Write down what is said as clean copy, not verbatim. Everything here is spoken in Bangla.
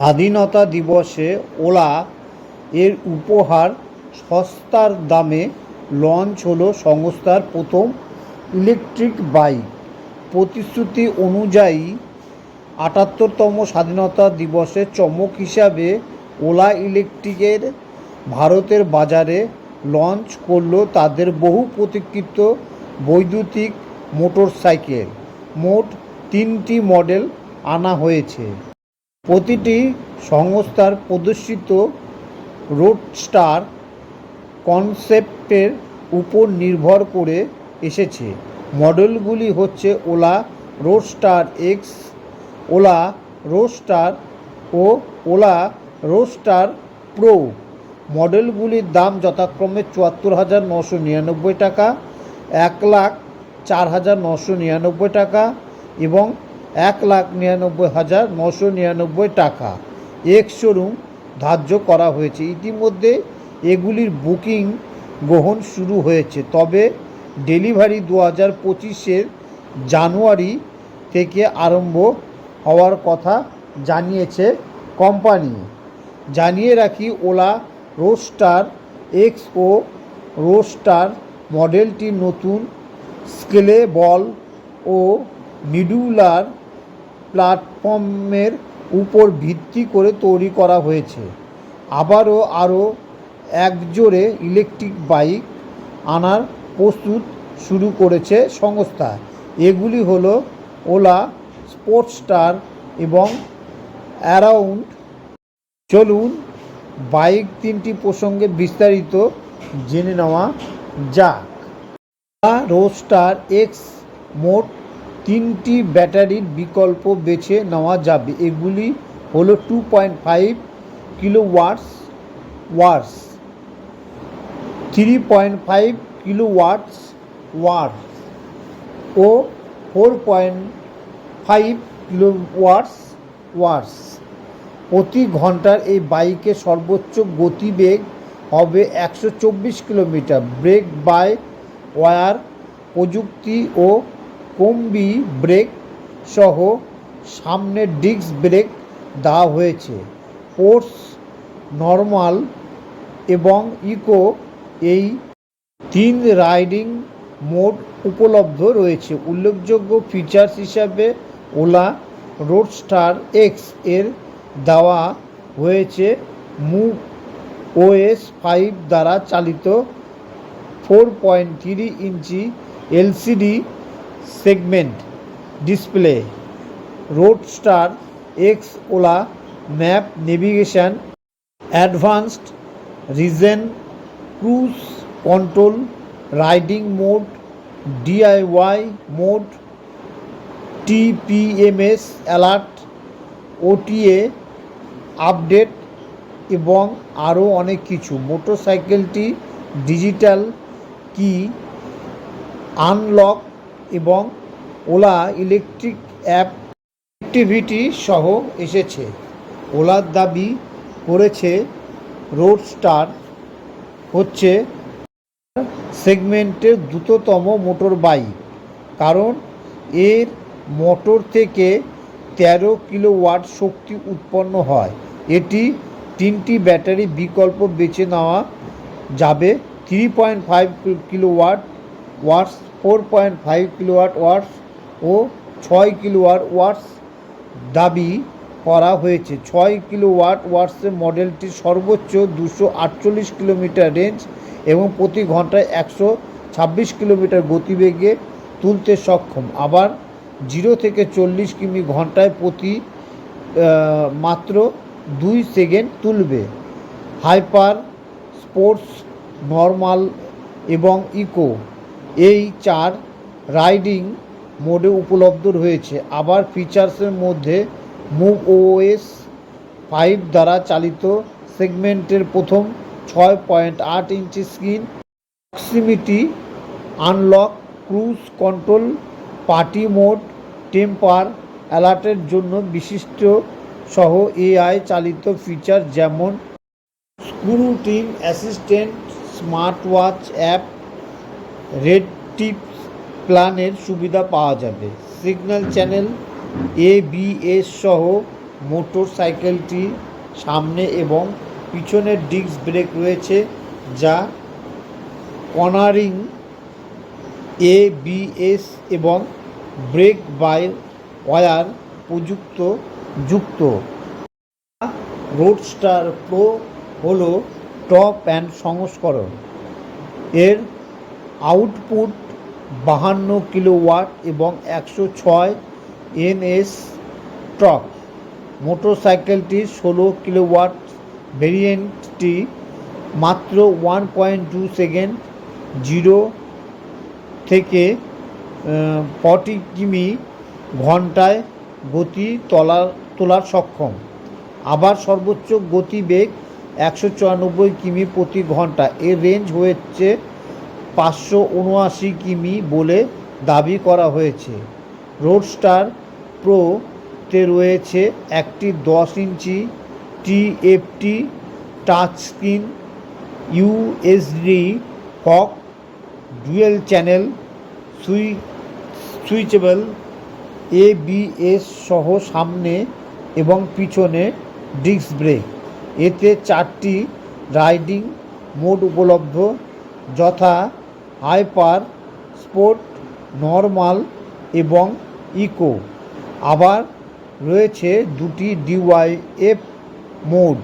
স্বাধীনতা দিবসে ওলা এর উপহার সস্তার দামে লঞ্চ হলো সংস্থার প্রথম ইলেকট্রিক বাইক। প্রতিশ্রুতি অনুযায়ী ৭৮তম স্বাধীনতা দিবসের চমক হিসাবে ওলা ইলেকট্রিকের ভারতের বাজারে লঞ্চ করল তাদের বহু প্রতীক্ষিত বৈদ্যুতিক মোটরসাইকেল। মোট ৩টি মডেল আনা হয়েছে। প্রতিটি সংস্থার প্রদর্শিত রোডস্টার কনসেপ্টের উপর নির্ভর করে এসেছে। মডেলগুলি হচ্ছে Ola Roadster X, Ola Roadster ও ওলা রোডস্টার প্রো। মডেলগুলির দাম যথাক্রমে ৭৪,৯৯৯ টাকা, ১,০৪,৯৯৯ টাকা এবং ১,৯৯,৯৯৯ টাকা। এক্স শোরুম ধার্য করা হয়েছে। ইতিমধ্যে এগুলির বুকিং গ্রহণ শুরু হয়েছে, তবে ডেলিভারি ২০২৫-এর জানুয়ারি থেকে আরম্ভ হওয়ার কথা জানিয়েছে কোম্পানি। জানিয়ে রাখি, ওলা রোডস্টার এক্স ও রোডস্টার মডেলটি নতুন স্কেলেবল ও মডিউলার প্ল্যাটফর্মের উপর ভিত্তি করে তৈরি করা হয়েছে। আরও একজোড়ে ইলেকট্রিক বাইক আনার প্রস্তুত শুরু করেছে সংস্থা। এগুলি হলো ওলা স্পোর্টস্টার এবং অ্যারাউন্ড। চলুন বাইক তিনটি প্রসঙ্গে বিস্তারিত জেনে নেওয়া যাক। ওলা রোডস্টার এক্স মোট 3টি ব্যাটারির বিকল্প বেছে নেওয়া যাবে। এগুলি হলো 2.5 কিলোওয়াটস, 3.5 কিলোওয়াটস ও 4.5 কিলোওয়াটস। প্রতি ঘন্টার এই বাইকের সর্বোচ্চ গতিবেগ হবে 124 কিলোমিটার। ব্রেক বাই ওয়ার প্রযুক্তি ও কম্বি ব্রেক সহ সামনের ডিস্ক ব্রেক দেওয়া হয়েছে। স্পোর্টস, নর্মাল এবং ইকো এই 3 রাইডিং মোড উপলব্ধ রয়েছে। উল্লেখযোগ্য ফিচার্স হিসাবে ওলা রোডস্টার এক্স এর দেওয়া হয়েছে মুভ ওএস 5 দ্বারা চালিত 4.3 inch LCD segment display. Roadster X Ola map navigation, advanced regen cruise control, riding mode, DIY mode, TPMS alert, OTA update এবং আরও অনেক কিছু। মোটরসাইকেলটি ডিজিটাল কি আনলক এবং ওলা ইলেকট্রিক অ্যাপ অ্যাক্টিভিটি সহ এসেছে। ওলার দাবি করেছে রোডস্টার হচ্ছে সেগমেন্টের দ্রুততম মোটর বাইক, কারণ এর মোটর থেকে 13 কিলোওয়াট শক্তি উৎপন্ন হয়। এটি 3টি ব্যাটারি বিকল্প বেছে নেওয়া যাবে: 3.5 কিলোওয়াট ওয়াটস, 4.5 কিলোওয়াট ওয়াটস ও 6 কিলোওয়াট ওয়াটস দাবি করা হয়েছে। 6 কিলোওয়াট ওয়াটসের মডেলটি সর্বোচ্চ 248 কিলোমিটার রেঞ্জ এবং প্রতি ঘন্টায় 126 কিলোমিটার গতিবেগে তুলতে সক্ষম। আবার 0 থেকে 40 কিমি ঘন্টায় প্রতি মাত্র 2 সেকেন্ড তুলবে। হাইপার, স্পোর্টস, নর্মাল এবং ইকো এই 4 রাইডিং মোডে উপলব্ধ রয়েছে। আবার ফিচার্সের মধ্যে মুভ ওএস 5 দ্বারা চালিত সেগমেন্টের প্রথম 6.8 inch screen, proximity unlock, cruise control, party mode, tamper অ্যালার্টের জন্য বিশিষ্ট সহ এআই চালিত ফিচার যেমন স্ক্রুটিন অ্যাসিস্ট্যান্ট, স্মার্ট ওয়াচ অ্যাপ, রেড টিপস প্ল্যানের সুবিধা পাওয়া যাবে। সিগন্যাল চ্যানেল, এবিএস সহ মোটরসাইকেলটি সামনে এবং পিছনের ডিস্ক ব্রেক রয়েছে, যা কর্নারিং ABS এবং ব্রেক বাই ওয়্যার যুক্ত। রোডস্টার প্রো হলো টপ অ্যান্ড সংস্করণ। এর আউটপুট 52 কিলোওয়াট এবং 106 NS টর্ক। মোটরসাইকেলটি 16 কিলোওয়াট ভেরিয়েন্টটি মাত্র 1.2 সেকেন্ড 0 থেকে 40 কিমি ঘন্টায় গতি তোলার সক্ষম। আবার সর্বোচ্চ গতিবেগ 194 কিমি প্রতি ঘন্টা। এর রেঞ্জ হচ্ছে 579 কিমি বলে দাবি করা হয়েছে। রোডস্টার প্রোতে রয়েছে একটি 10 ইঞ্চি TFT টাচস্ক্রিন, USB হক, ডুয়েল চ্যানেল সুইচেবল ABS সহ সামনে এবং পিছনে ডিস্ক ব্রেক। এতে 4টি রাইডিং মোড উপলব্ধ, যথা হাইপার, স্পোর্ট, নর্মাল এবং ইকো। আবার রয়েছে 2টি DYF মোড।